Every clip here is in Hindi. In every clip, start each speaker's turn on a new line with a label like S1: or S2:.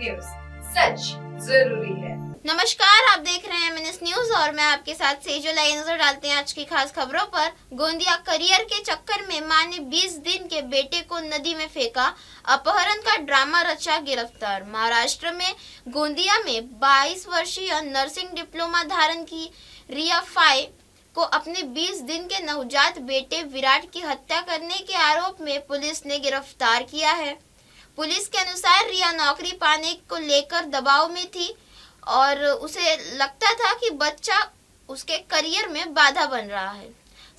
S1: न्यूज, सच जरूरी है।
S2: नमस्कार, आप देख रहे हैं मिनस न्यूज और मैं आपके साथ सेजल। आई नजर डालते हैं आज की खास खबरों पर। गोंदिया करियर के चक्कर में मां ने 20 दिन के बेटे को नदी में फेंका, अपहरण का ड्रामा रचा, गिरफ्तार। महाराष्ट्र में गोंदिया में 22 वर्षीय नर्सिंग डिप्लोमा धारण की रिया फाय को अपने 20 दिन के नवजात बेटे विराट की हत्या करने के आरोप में पुलिस ने गिरफ्तार किया है। पुलिस के अनुसार रिया नौकरी पाने को लेकर दबाव में थी और उसे लगता था कि बच्चा उसके करियर में बाधा बन रहा है।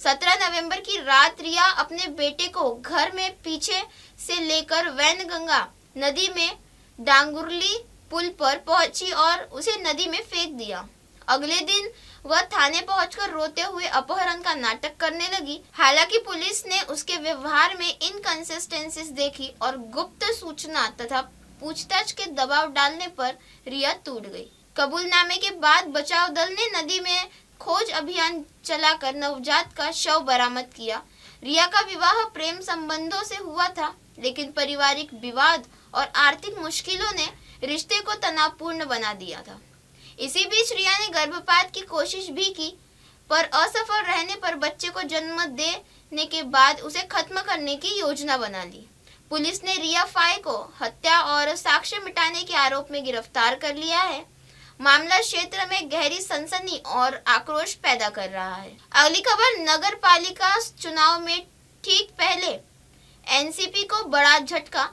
S2: 17 नवंबर की रात रिया अपने बेटे को घर में पीछे से लेकर वैनगंगा नदी में डांगुरली पुल पर पहुंची और उसे नदी में फेंक दिया। अगले दिन वह थाने पहुंचकर रोते हुए अपहरण का नाटक करने लगी। हालांकि पुलिस ने उसके व्यवहार में इनकंसिस्टेंसीज देखी और गुप्त सूचना तथा पूछताछ के दबाव डालने पर रिया टूट गई। कबूलनामे के बाद बचाव दल ने नदी में खोज अभियान चलाकर नवजात का शव बरामद किया। रिया का विवाह प्रेम संबंधों से हुआ था, लेकिन पारिवारिक विवाद और आर्थिक मुश्किलों ने रिश्ते को तनावपूर्ण बना दिया था। इसी बीच रिया ने गर्भपात की कोशिश भी की, पर असफल रहने पर बच्चे को जन्म देने के बाद उसे खत्म करने की योजना बना ली। पुलिस ने रिया फाय को हत्या और साक्ष्य मिटाने के आरोप में गिरफ्तार कर लिया है। मामला क्षेत्र में गहरी सनसनी और आक्रोश पैदा कर रहा है। अगली खबर, नगर पालिका चुनाव में ठीक पहले एनसीपी को बड़ा झटका,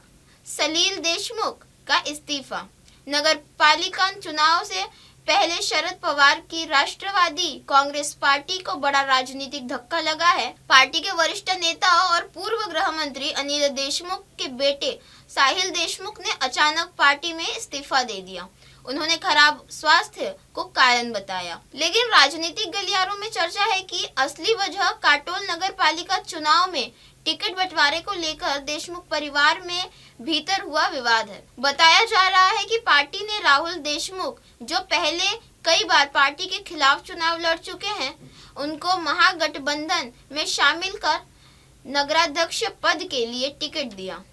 S2: सलील देशमुख का इस्तीफा। नगर पालिका चुनाव से पहले शरद पवार की राष्ट्रवादी कांग्रेस पार्टी को बड़ा राजनीतिक धक्का लगा है। पार्टी के वरिष्ठ नेता और पूर्व गृह मंत्री अनिल देशमुख के बेटे साहिल देशमुख ने अचानक पार्टी में इस्तीफा दे दिया। उन्होंने खराब स्वास्थ्य को कारण बताया, लेकिन राजनीतिक गलियारों में चर्चा है कि असली वजह काटोल नगर पालिका चुनाव में टिकट बंटवारे को लेकर देशमुख परिवार में भीतर हुआ विवाद है। बताया जा रहा है कि पार्टी ने राहुल देशमुख, जो पहले कई बार पार्टी के खिलाफ चुनाव लड़ चुके हैं, उनको महागठबंधन में शामिल कर नगराध्यक्ष पद के लिए टिकट दिया,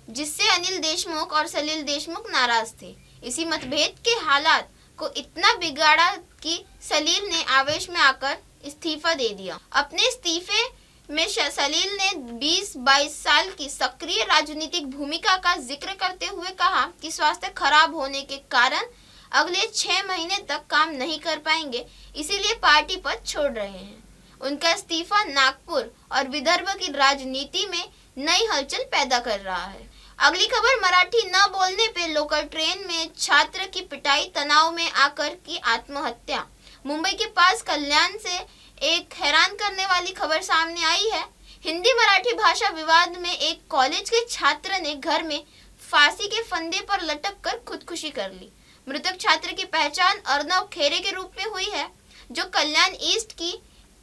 S2: जिससे अनिल देशमुख और सलील देशमुख नाराज थे। इसी मतभेद के हालात को इतना बिगाड़ा कि सलील ने आवेश में आकर इस्तीफा दे दिया। अपने इस्तीफे में सलील ने 20-22 साल की सक्रिय राजनीतिक भूमिका का जिक्र करते हुए कहा कि स्वास्थ्य खराब होने के कारण अगले 6 महीने तक काम नहीं कर पाएंगे, इसीलिए पार्टी पद छोड़ रहे हैं। उनका इस्तीफा नागपुर और विदर्भ की राजनीति में नई हलचल पैदा कर रहा है। अगली खबर, मराठी न बोलने पे लोकल ट्रेन में छात्र की पिटाई, तनाव में आकर की आत्महत्या। मुंबई के पास कल्याण से एक हैरान करने वाली खबर सामने आई है। हिंदी मराठी भाषा विवाद में एक कॉलेज के छात्र ने घर में फांसी के फंदे पर लटक कर खुदकुशी कर ली। मृतक छात्र की पहचान अर्नव खेरे के रूप में हुई है, जो कल्याण ईस्ट की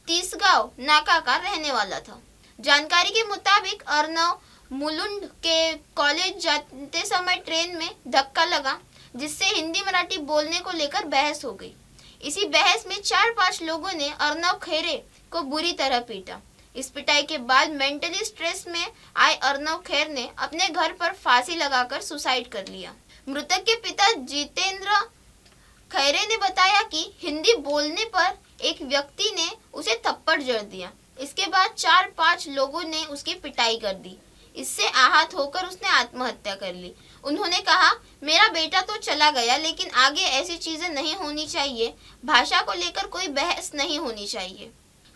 S2: तीसगांव नाका का रहने वाला था। जानकारी के मुताबिक अर्नव मुलुंड के कॉलेज जाते समय ट्रेन में धक्का लगा, जिससे हिंदी मराठी बोलने को लेकर बहस हो गई। इसी बहस में 4-5 लोगों ने अर्नव खेरे को बुरी तरह पीटा। इस पिटाई के बाद मेंटली स्ट्रेस में आए अर्नव खेर ने अपने घर पर फांसी लगाकर सुसाइड कर लिया। मृतक के पिता जितेंद्र खैरे ने बताया कि हिंदी बोलने पर एक व्यक्ति ने उसे थप्पड़ जड़ दिया। इसके बाद 4-5 लोगों ने उसकी पिटाई कर दी। इससे आहत होकर उसने आत्महत्या कर ली। उन्होंने कहा, मेरा बेटा तो चला गया, लेकिन आगे ऐसी चीजें नहीं होनी चाहिए। भाषा को लेकर कोई बहस नहीं होनी चाहिए।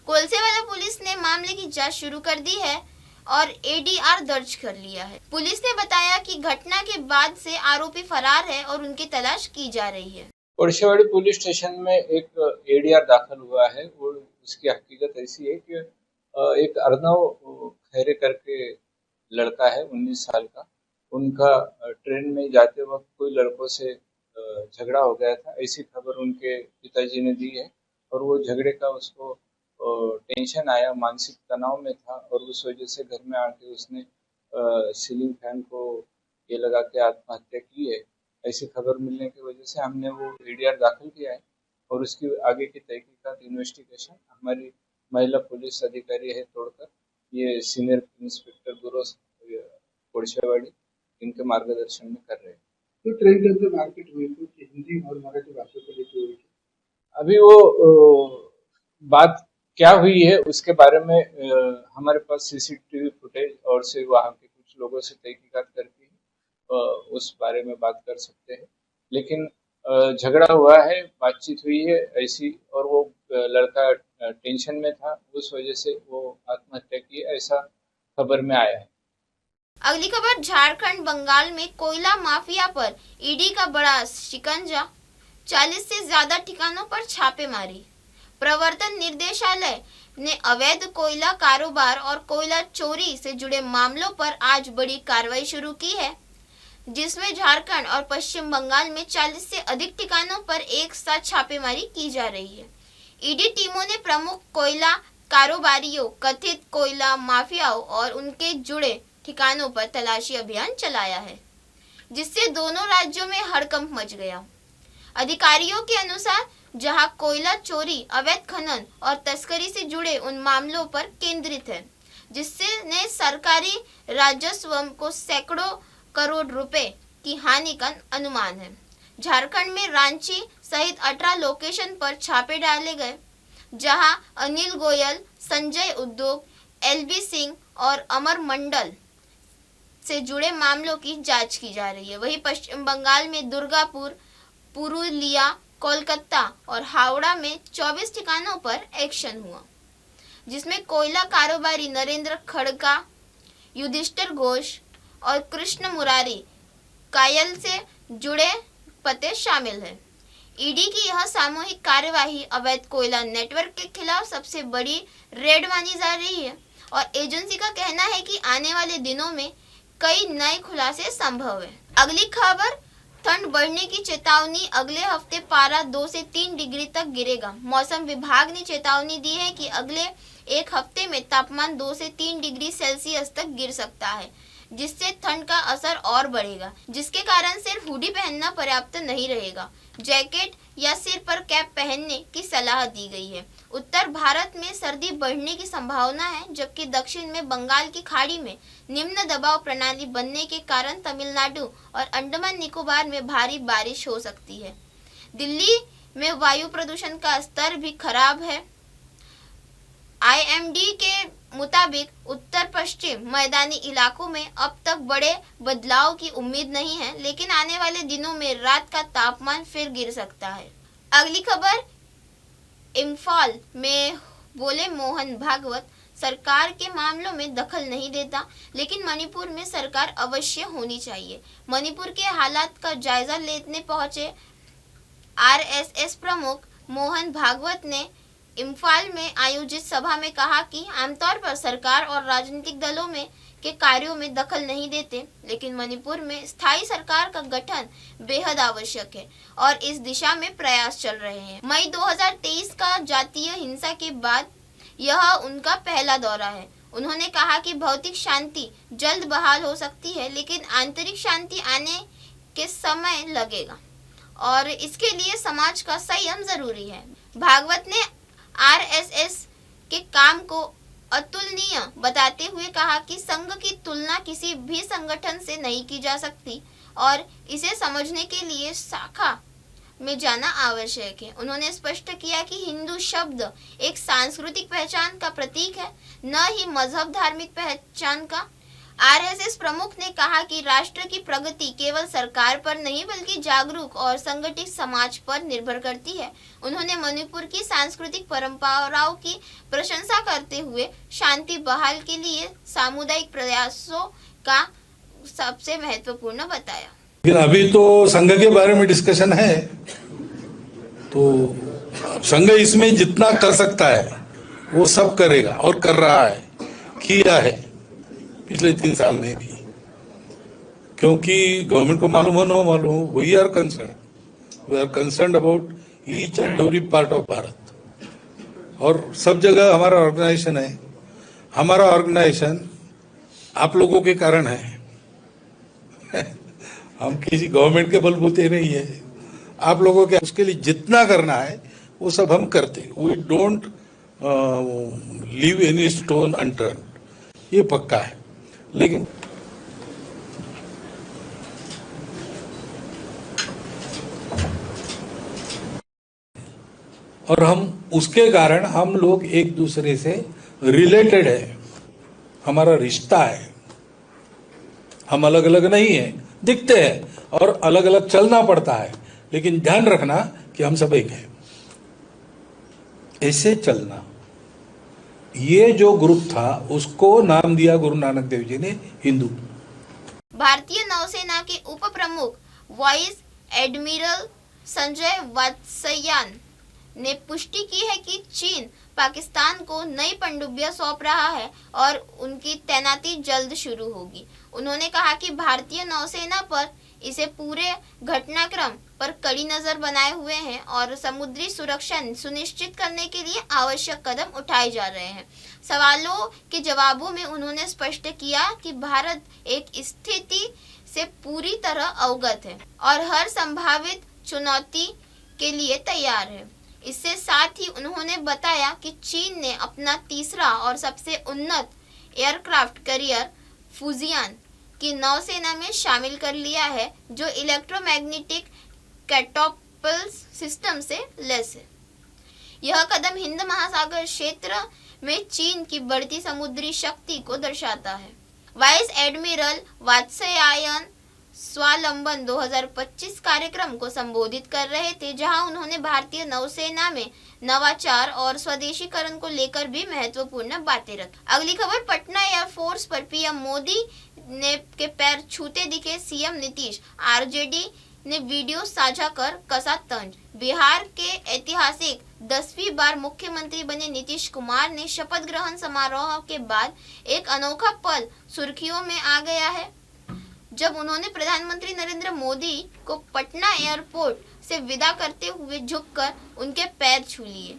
S2: कोलसेवाला पुलिस ने मामले की जांच शुरू कर दी है और एडीआर दर्ज कर लिया है। पुलिस ने बताया कि घटना के बाद से आरोपी फरार है और उनकी तलाश की जा रही है।
S3: कोळशेवाड़ी पुलिस स्टेशन में एक एडीआर दाखिल हुआ है और उसकी हकीकत ऐसी है कि एक अर्नव खैरे करके लड़का है 19 साल का। उनका ट्रेन में जाते वक्त कोई लड़कों से झगड़ा हो गया था, ऐसी खबर उनके पिताजी ने दी है और वो झगड़े का उसको टेंशन आया, मानसिक तनाव में था और उस वजह से घर में आके उसने सीलिंग फैन को ये लगा के आत्महत्या की है। ऐसी खबर मिलने की वजह से हमने वो एडीआर दाखिल किया है और उसकी आगे की तहकीकात इन्वेस्टिगेशन हमारी महिला पुलिस अधिकारी है तोड़कर ये सीनियर इंस्पेक्टर ब्यूरो कोळशेवाड़ी इनके मार्गदर्शन में कर रहे हैं।
S4: तो ट्रेन के अंदर मार्केट हुई तो हिंदी और मराठी भाषा को लेकर हुई।
S3: अभी वो बात क्या हुई है उसके बारे में हमारे पास सीसीटीवी फुटेज और से वहाँ के कुछ लोगों से तहकीकात करके उस बारे में बात कर सकते हैं। लेकिन झगड़ा हुआ है, बातचीत हुई है ऐसी, और वो लड़का टेंशन में था, उस वजह से वो आत्महत्या की, ऐसा खबर में आया है।
S2: अगली खबर झारखंड बंगाल में कोयला माफिया पर ईडी का बड़ा शिकंजा, 40 से ज्यादा ठिकानों पर छापेमारी। प्रवर्तन निर्देशालय ने अवैध कोयला कारोबार और कोयला चोरी से जुड़े मामलों पर आज बड़ी कार्रवाई शुरू की है, जिसमें झारखंड और पश्चिम बंगाल में 40 से अधिक ठिकानों पर एक साथ छापेमारी की जा रही है। ईडी टीमों ने प्रमुख कोयला कारोबारियों, कथित कोयला माफियाओं और उनके जुड़े ठिकानों पर तलाशी अभियान चलाया है, जिससे दोनों राज्यों में हड़कंप मच गया। अधिकारियों के अनुसार जहां कोयला चोरी, अवैध खनन और तस्करी से जुड़े उन मामलों पर केंद्रित है, जिससे ने सरकारी राजस्व को सैकड़ों करोड़ रुपए की हानि का अनुमान है। झारखंड में रांची सहित 18 लोकेशन पर छापे डाले गए, जहां अनिल गोयल, संजय उद्योग, एलबी सिंह और अमर मंडल से जुड़े मामलों की जांच की जा रही है। वहीं पश्चिम बंगाल में दुर्गापुर, पुरुलिया, कोलकाता और हावड़ा में 24 ठिकानों पर एक्शन हुआ, जिसमें कोयला कारोबारी नरेंद्र खड़का, युधिष्ठिर घोष और कृष्ण मुरारी कायल से जुड़े पते शामिल हैं। ईडी की यह सामूहिक कार्यवाही अवैध कोयला नेटवर्क के खिलाफ सबसे बड़ी रेड मानी जा रही है और एजेंसी का कहना है कि आने वाले दिनों में कई नए खुलासे संभव है। अगली खबर, ठंड बढ़ने की चेतावनी, अगले हफ्ते पारा 2 से 3 डिग्री तक गिरेगा। मौसम विभाग ने चेतावनी दी है कि अगले एक हफ्ते में तापमान 2 से 3 डिग्री सेल्सियस तक गिर सकता है, जिससे ठंड का असर और बढ़ेगा, जिसके कारण सिर्फ हुडी पहनना पर्याप्त नहीं रहेगा। जैकेट या सिर पर कैप पहनने की सलाह दी गई है। उत्तर भारत में सर्दी बढ़ने की संभावना है, जबकि दक्षिण में बंगाल की खाड़ी में निम्न दबाव प्रणाली बनने के कारण तमिलनाडु और अंडमान निकोबार में भारी बारिश हो सकती है। दिल्ली में वायु प्रदूषण का स्तर भी खराब है। आईएमडी के मुताबिक उत्तर पश्चिम मैदानी इलाकों में अब तक बड़े बदलाव की उम्मीद नहीं है, लेकिन आने वाले दिनों में रात का तापमान फिर गिर सकता है। अगली खबर, इम्फाल में बोले मोहन भागवत, सरकार के मामलों में दखल नहीं देता, लेकिन मणिपुर में सरकार अवश्य होनी चाहिए। मणिपुर के हालात का जायजा लेने पहुंचे आरएसएस प्रमुख मोहन भागवत ने इम्फाल में आयोजित सभा में कहा कि आमतौर पर सरकार और राजनीतिक दलों में के कार्यों में दखल नहीं देते, लेकिन मणिपुर में स्थायी सरकार का गठन बेहद आवश्यक है और इस दिशा में प्रयास चल रहे हैं। मई 2023 का जातीय हिंसा के बाद यह उनका पहला दौरा है। उन्होंने कहा कि भौतिक शांति जल्द बहाल हो सकती है, लेकिन आंतरिक शांति आने के समय लगेगा और इसके लिए समाज का संयम जरूरी है। भागवत ने आरएसएस के काम को अतुलनीय बताते हुए कहा कि संघ की तुलना किसी भी संगठन से नहीं की जा सकती और इसे समझने के लिए शाखा में जाना आवश्यक है। उन्होंने स्पष्ट किया कि हिंदू शब्द एक सांस्कृतिक पहचान का प्रतीक है, न ही मजहब धार्मिक पहचान का। आरएसएस प्रमुख ने कहा कि राष्ट्र की प्रगति केवल सरकार पर नहीं बल्कि जागरूक और संगठित समाज पर निर्भर करती है। उन्होंने मणिपुर की सांस्कृतिक परंपराओं की प्रशंसा करते हुए शांति बहाल के लिए सामुदायिक प्रयासों का सबसे महत्वपूर्ण बताया।
S5: लेकिन अभी तो संघ के बारे में डिस्कशन है, तो संघ इसमें जितना कर सकता है वो सब करेगा और कर रहा है, किया है पिछले 3 साल में भी, क्योंकि गवर्नमेंट को मालूम हो ना मालूम हो, we are concern about each and every part of Bharat. और सब जगह हमारा ऑर्गेनाइजेशन है। हमारा ऑर्गेनाइजेशन आप लोगों के कारण है। हम किसी गवर्नमेंट के बलबूते नहीं है, आप लोगों के, उसके लिए जितना करना है वो सब हम करते। We don't leave any stone unturned, ये पक्का है। लेकिन और हम उसके कारण हम लोग एक दूसरे से रिलेटेड है, हमारा रिश्ता है। हम अलग अलग नहीं है, दिखते हैं और अलग अलग चलना पड़ता है, लेकिन ध्यान रखना कि हम सब एक हैं। ऐसे चलना, ये जो ग्रुप था उसको नाम दिया गुरु नानक देव जी ने हिंदू।
S2: भारतीय नौसेना के उप प्रमुख वाइस एडमिरल संजय वात्स्यायन ने पुष्टि की है कि चीन पाकिस्तान को नई पनडुब्बियां सौंप रहा है और उनकी तैनाती जल्द शुरू होगी। उन्होंने कहा कि भारतीय नौसेना पर इसे पूरे घटनाक्रम पर कड़ी नजर बनाए हुए हैं और समुद्री सुरक्षा सुनिश्चित करने के लिए आवश्यक कदम उठाए जा रहे हैं। सवालों के जवाबों में उन्होंने स्पष्ट किया कि भारत एक स्थिति से पूरी तरह अवगत है और हर संभावित चुनौती के लिए तैयार है। इसके साथ ही उन्होंने बताया कि चीन ने अपना तीसरा और सबसे उन्नत एयरक्राफ्ट कैरियर फुजियान की नौसेना में शामिल कर लिया है, जो इलेक्ट्रोमैग्नेटिक कैटोपल्स सिस्टम से लैस है। यह कदम हिंद महासागर क्षेत्र में चीन की बढ़ती समुद्री शक्ति को दर्शाता है। वाइस एडमिरल वात्स्यायन स्वावलंबन 2025 कार्यक्रम को संबोधित कर रहे थे, जहां उन्होंने भारतीय नौसेना में नवाचार और स्वदेशीकरण को लेकर भी महत्वपूर्ण बातें रखी। अगली खबर, पटना एयरफोर्स पर पीएम मोदी ने के पैर छूते दिखे सीएम नीतीश। आरजेडी ने वीडियो साझा कर कसा तंज। बिहार के ऐतिहासिक 10वीं बार मुख्यमंत्री बने नीतीश कुमार ने शपथ ग्रहण समारोह के बाद एक अनोखा पल सुर्खियों में आ गया है, जब उन्होंने प्रधानमंत्री नरेंद्र मोदी को पटना एयरपोर्ट से विदा करते हुए झुककर उनके पैर छू लिए।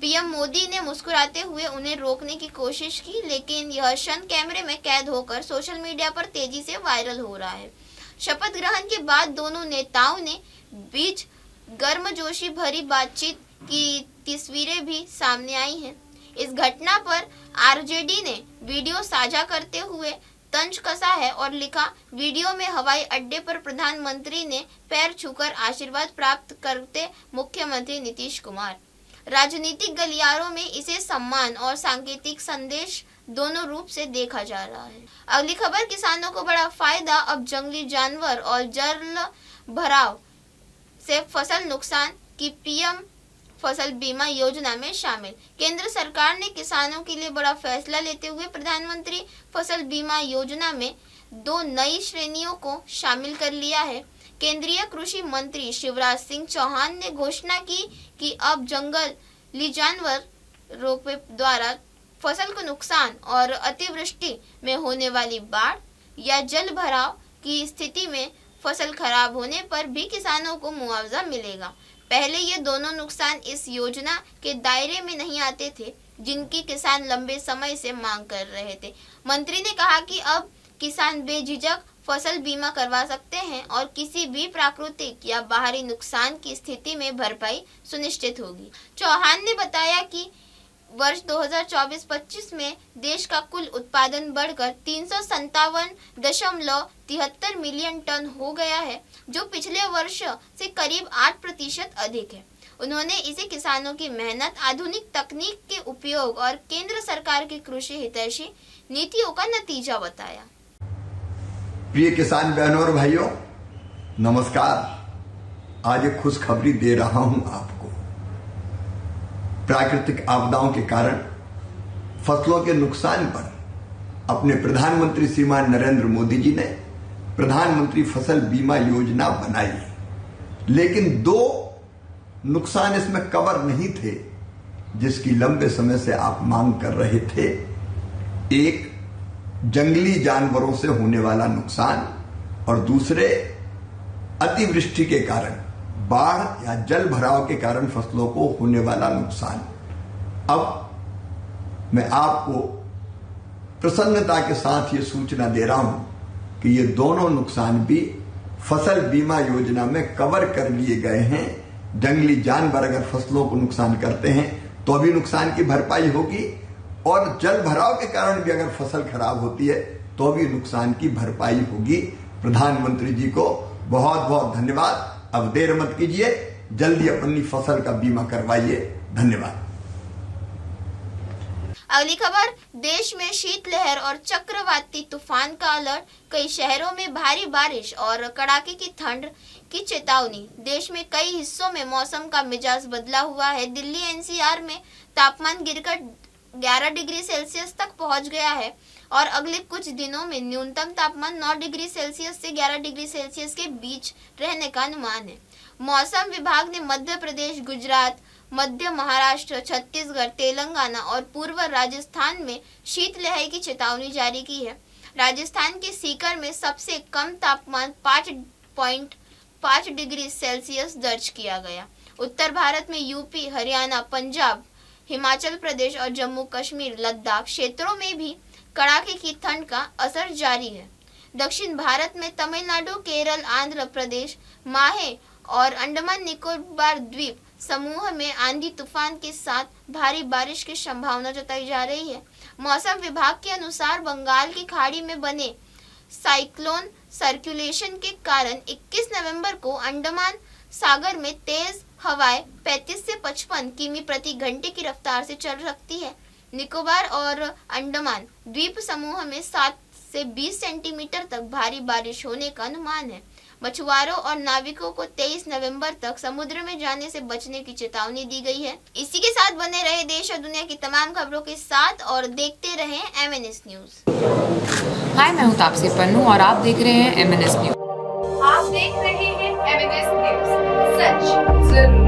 S2: पीएम मोदी ने मुस्कुराते हुए उन्हें रोकने की कोशिश की, लेकिन यह क्षण कैमरे में कैद होकर सोशल मीडिया पर तेजी से वायरल हो रहा है। शपथ ग्रहण के बाद दोनों नेताओं ने बीच गर्मजोशी भरी बातचीत की तस्वीरें भी सामने आई हैं। इस घटना पर आरजेडी ने वीडियो साझा करते हुए तंज कसा है और लिखा, वीडियो में हवाई अड्डे पर प्रधानमंत्री ने पैर छूकर आशीर्वाद प्राप्त करते मुख्यमंत्री नीतीश कुमार। राजनीतिक गलियारों में इसे सम्मान और सांकेतिक संदेश दोनों रूप से देखा जा रहा है। अगली खबर, किसानों को बड़ा फायदा, अब जंगली जानवर और जल भराव से फसल नुकसान की पीएम फसल बीमा योजना में शामिल। केंद्र सरकार ने किसानों के लिए बड़ा फैसला लेते हुए प्रधानमंत्री फसल बीमा योजना में 2 नई श्रेणियों को शामिल कर लिया है। केंद्रीय कृषि मंत्री शिवराज सिंह चौहान ने घोषणा की कि अब जंगली जानवरों के द्वारा फसल को नुकसान और अतिवृष्टि में होने वाली बाढ़ या जल भराव की स्थिति में फसल खराब होने पर भी किसानों को मुआवजा मिलेगा। पहले ये दोनों नुकसान इस योजना के दायरे में नहीं आते थे, जिनकी किसान लंबे समय से मांग कर रहे थे। मंत्री ने कहा कि अब किसान बेझिझक फसल बीमा करवा सकते हैं और किसी भी प्राकृतिक या बाहरी नुकसान की स्थिति में भरपाई सुनिश्चित होगी। चौहान ने बताया कि वर्ष 2024-25 में देश का कुल उत्पादन बढ़कर 357.73 मिलियन टन हो गया है, जो पिछले वर्ष से करीब 8% अधिक है। उन्होंने इसे किसानों की मेहनत, आधुनिक तकनीक के उपयोग और केंद्र सरकार की कृषि हितैषी नीतियों का नतीजा बताया।
S6: प्रिय किसान बहनों और भाइयों, नमस्कार। आज एक खुशखबरी दे रहा हूं आपको। प्राकृतिक आपदाओं के कारण फसलों के नुकसान पर अपने प्रधानमंत्री श्रीमान नरेंद्र मोदी जी ने प्रधानमंत्री फसल बीमा योजना बनाई, लेकिन 2 नुकसान इसमें कवर नहीं थे, जिसकी लंबे समय से आप मांग कर रहे थे। एक, जंगली जानवरों से होने वाला नुकसान, और दूसरे, अतिवृष्टि के कारण, बाढ़ या जल भराव के कारण फसलों को होने वाला नुकसान। अब मैं आपको प्रसन्नता के साथ ये सूचना दे रहा हूं कि ये दोनों नुकसान भी फसल बीमा योजना में कवर कर लिए गए हैं। जंगली जानवर अगर फसलों को नुकसान करते हैं तो भी नुकसान की भरपाई होगी, और जल भराव के कारण भी अगर फसल खराब होती है तो भी नुकसान की भरपाई होगी। प्रधानमंत्री जी को बहुत बहुत धन्यवाद। अब देर मत कीजिए, जल्दी अपनी फसल का बीमा करवाइए। धन्यवाद।
S2: अगली खबर, देश में शीतलहर और चक्रवाती तूफान का अलर्ट, कई शहरों में भारी बारिश और कड़ाके की ठंड की चेतावनी। देश में कई हिस्सों में मौसम का मिजाज बदला हुआ है। दिल्ली एनसीआर में तापमान गिरकर 11 डिग्री सेल्सियस तक पहुंच गया है और अगले कुछ दिनों में न्यूनतम तापमान 9 डिग्री सेल्सियस से 11 डिग्री सेल्सियस के बीच रहने का अनुमान है। मौसम विभाग ने मध्य प्रदेश, गुजरात, मध्य महाराष्ट्र, छत्तीसगढ़, तेलंगाना और पूर्व राजस्थान में शीतलहर की चेतावनी जारी की है। राजस्थान के सीकर में सबसे कम तापमान 5.5 डिग्री सेल्सियस दर्ज किया गया। उत्तर भारत में यूपी, हरियाणा, पंजाब, हिमाचल प्रदेश और जम्मू कश्मीर, लद्दाख क्षेत्रों में भी कड़ाके की ठंड का असर जारी है। दक्षिण भारत में तमिलनाडु, केरल, आंध्र प्रदेश, माहे और अंडमान निकोबार द्वीप समूह में आंधी तूफान के साथ भारी बारिश की संभावना जताई जा रही है। मौसम विभाग के अनुसार बंगाल की खाड़ी में बने साइक्लोन सर्कुलेशन के कारण 21 नवंबर को अंडमान सागर में तेज हवाएं 35 से 55 किमी प्रति घंटे की रफ्तार से चल सकती है। निकोबार और अंडमान द्वीप समूह में 7 से 20 सेंटीमीटर तक भारी बारिश होने का अनुमान है। मछुआरों और नाविकों को 23 नवंबर तक समुद्र में जाने से बचने की चेतावनी दी गई है। इसी के साथ बने रहे देश और दुनिया की तमाम खबरों के साथ और देखते रहें MNS न्यूज।
S7: हाय, मैं हूँ तापसी पन्नू और आप देख रहे हैं MNS न्यूज।
S1: आप देख रहे हैं MNS न्यूज, सच जरूरी।